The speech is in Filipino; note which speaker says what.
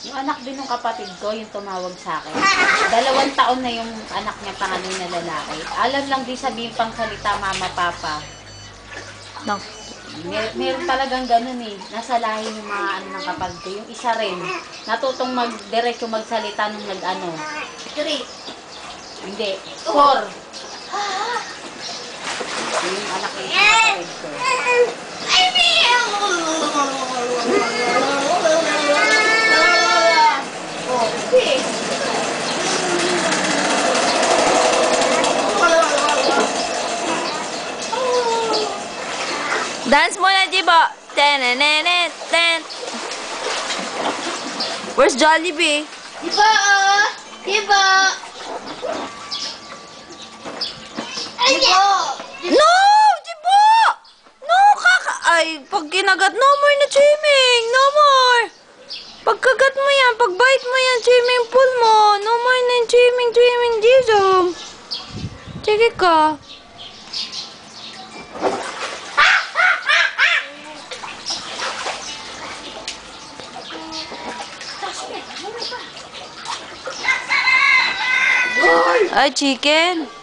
Speaker 1: Yung anak din ng kapatid ko, yung tumawag sa akin. 2 taon na yung anak niya panganay na lalaki. Alam lang di sabihin pang salita, mama, papa.
Speaker 2: No.
Speaker 1: Meron talagang ganun eh. Nasa lahi yung mga ano ng kapatid ko. Yung isa rin, natutong diretso magsalita nung nag-ano.
Speaker 3: 3.
Speaker 1: Hindi, 4. Yung anak ng kapatid ko.
Speaker 2: Dance muna, Jibo. Ten. Where's Jollibee?
Speaker 3: Diba? Diba? Diba?
Speaker 2: No! Jibo! No, Ay, pag kinagat, no more na swimming. No more. Pagkagat mo yan, pagbite mo yan, swimming pool mo. No more na swimming, Jizom. Sige ka. Ay, chicken.